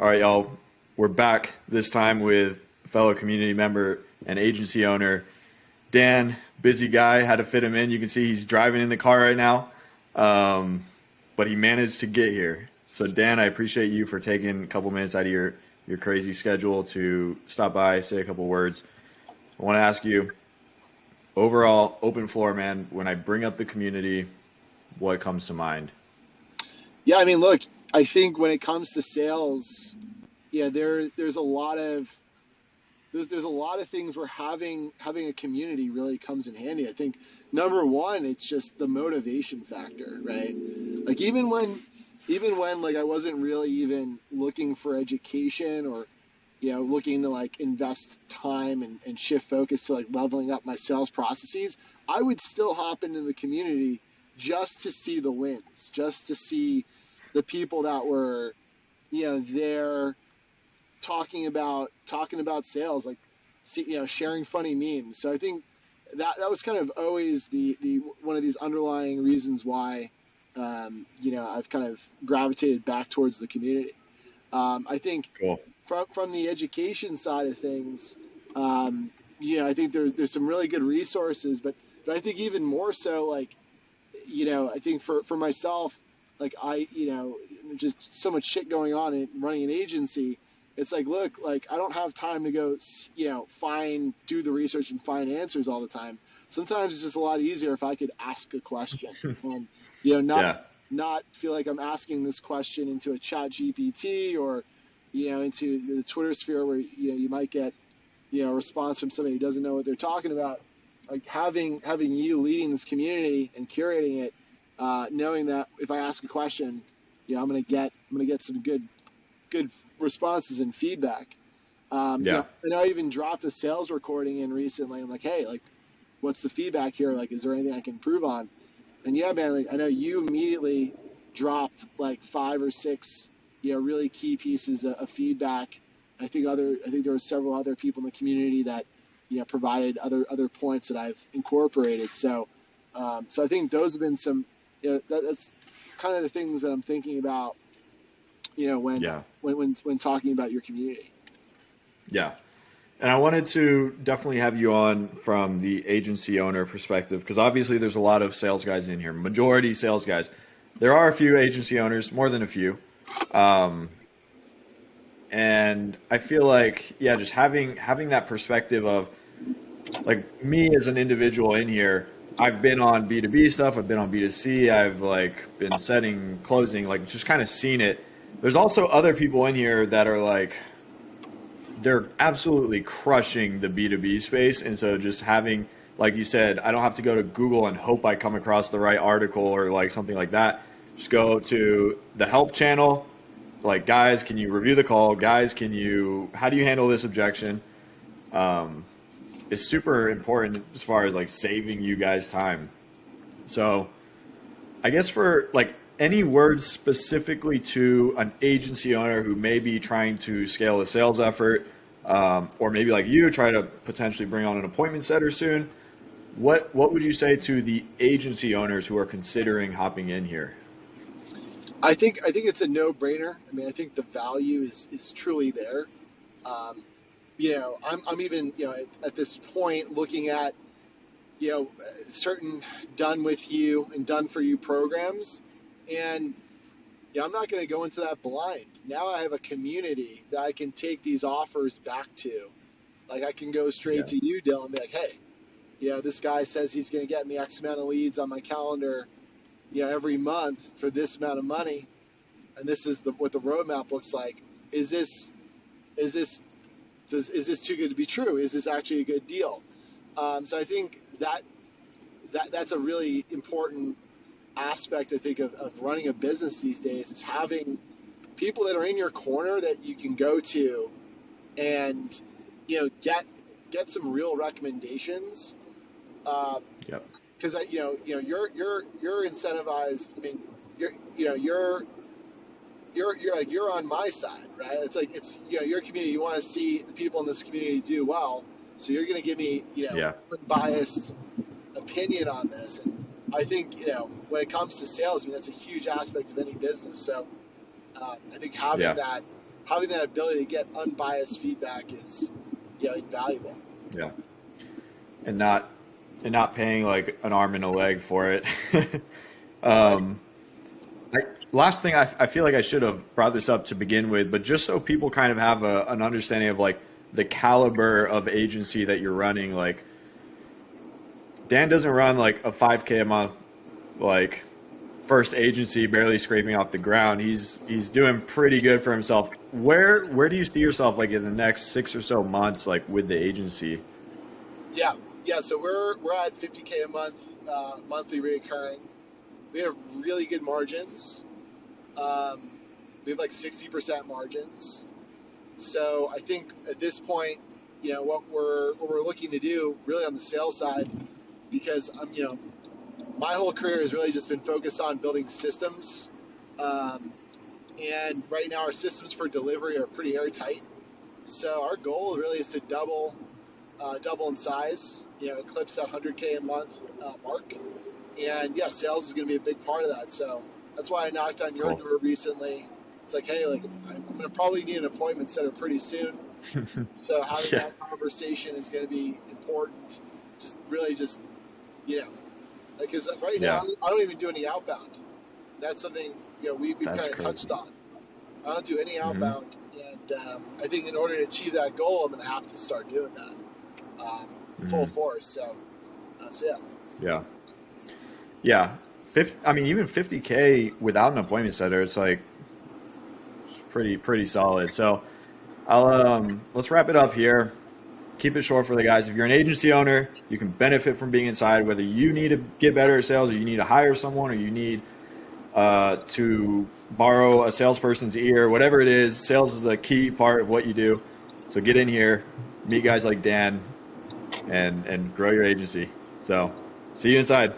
All right, y'all. We're back this time with fellow community member and agency owner Dan. Busy guy, had to fit him in. You can see he's driving in the car right now, but he managed to get here. So Dan, I appreciate you for taking a couple minutes out of your crazy schedule to stop by, say a couple words. I want to ask you, overall, open floor, man. When I bring up the community, what comes to mind? Yeah, I mean, look, I think when it comes to sales, yeah, there's a lot of there's a lot of things where having a community really comes in handy. I think number one, it's just the motivation factor, right? Like even when like I wasn't really even looking for education or looking to like invest time and shift focus to like leveling up my sales processes, I would still hop into the community just to see the wins, just to see the people that were there talking about sales, like sharing funny memes. So I think that was kind of always the one of these underlying reasons why I've kind of gravitated back towards the community. I think Cool. from the education side of things, I think there's some really good resources, but I think even more so, like, I think for myself, like just so much shit going on in running an agency. It's like, look, like I don't have time to go, do the research and find answers all the time. Sometimes it's just a lot easier if I could ask a question and, not Yeah. not feel like I'm asking this question into a chat GPT or, into the Twitter sphere where, you might get, a response from somebody who doesn't know what they're talking about. Like having you leading this community and curating it, knowing that if I ask a question, I'm gonna get some good responses and feedback. Yeah. And I even dropped a sales recording in recently. I'm like, hey, like, what's the feedback here? Like, is there anything I can improve on? And yeah, man, like, I know you immediately dropped like 5 or 6, really key pieces of feedback. I think there were several other people in the community that, provided other points that I've incorporated. So I think those have been some, that's kind of the things that I'm thinking about, when, Yeah. when talking about your community. Yeah. And I wanted to definitely have you on from the agency owner perspective because obviously there's a lot of sales guys in here, majority sales guys. There are a few agency owners, more than a few. Um, and I feel like, yeah, just having that perspective of like me as an individual in here, I've been on B2B stuff, I've been on B2C, I've like been setting closing, like just kind of seen it. There's also other people in here that are like they're absolutely crushing the B2B space. And so just having, like you said, I don't have to go to Google and hope I come across the right article or like something like that. Just go to the help channel. Like, guys, can you review the call? Guys, how do you handle this objection? Um, it's super important as far as like saving you guys time. So I guess for like any words specifically to an agency owner who may be trying to scale a sales effort, or maybe like you try to potentially bring on an appointment setter soon, what would you say to the agency owners who are considering hopping in here? I think it's a no-brainer. I mean, I think the value is truly there. Um, I'm even at this point looking at certain done with you and done for you programs, and I'm not going to go into that blind. Now I have a community that I can take these offers back to. Like I can go straight Yeah. to you, Dylan, and be like, hey, this guy says he's going to get me X amount of leads on my calendar, every month for this amount of money, and this is what the roadmap looks like. Is this is this is this too good to be true? Is this actually a good deal? So I think that's a really important aspect. I think of running a business these days is having people that are in your corner that you can go to and get some real recommendations. Yep. Because you're incentivized. I mean, you're you know you're like you're on my side, right? It's like it's your community. You want to see the people in this community do well, so you're going to give me Yeah. unbiased opinion on this. And I think when it comes to sales, I mean that's a huge aspect of any business. So I think Yeah. having that ability to get unbiased feedback is, invaluable. Yeah. And not paying like an arm and a leg for it. Right. um, last thing, I feel like I should have brought this up to begin with, but just so people kind of have an understanding of like the caliber of agency that you're running, like Dan doesn't run like a 5K a month, like first agency barely scraping off the ground. He's doing pretty good for himself. Where do you see yourself like in the next 6 or so months, like with the agency? Yeah, yeah. So we're at 50K a month, monthly recurring. We have really good margins. Um, we have like 60% margins. So I think at this point, what we're looking to do really on the sales side, because my whole career has really just been focused on building systems. Um, and right now our systems for delivery are pretty airtight. So our goal really is to double in size, eclipse that 100K a month mark. And yeah, sales is going to be a big part of that. So that's why I knocked on your Cool. door recently. It's like, hey, like I'm going to probably need an appointment set up pretty soon. So having Yeah. that conversation is going to be important. Just really just, because right now Yeah. I don't even do any outbound. That's something, we've That's kind of crazy. touched on. I don't do any Hmm. outbound. And I think in order to achieve that goal, I'm going to have to start doing that full Hmm. force. So yeah. Yeah. Yeah. 50, I mean, even 50K without an appointment setter, it's like it's pretty solid. So I'll let's wrap it up here. Keep it short for the guys. If you're an agency owner, you can benefit from being inside. Whether you need to get better at sales, or you need to hire someone, or you need to borrow a salesperson's ear, whatever it is, sales is a key part of what you do. So get in here, meet guys like Dan, and grow your agency. So see you inside.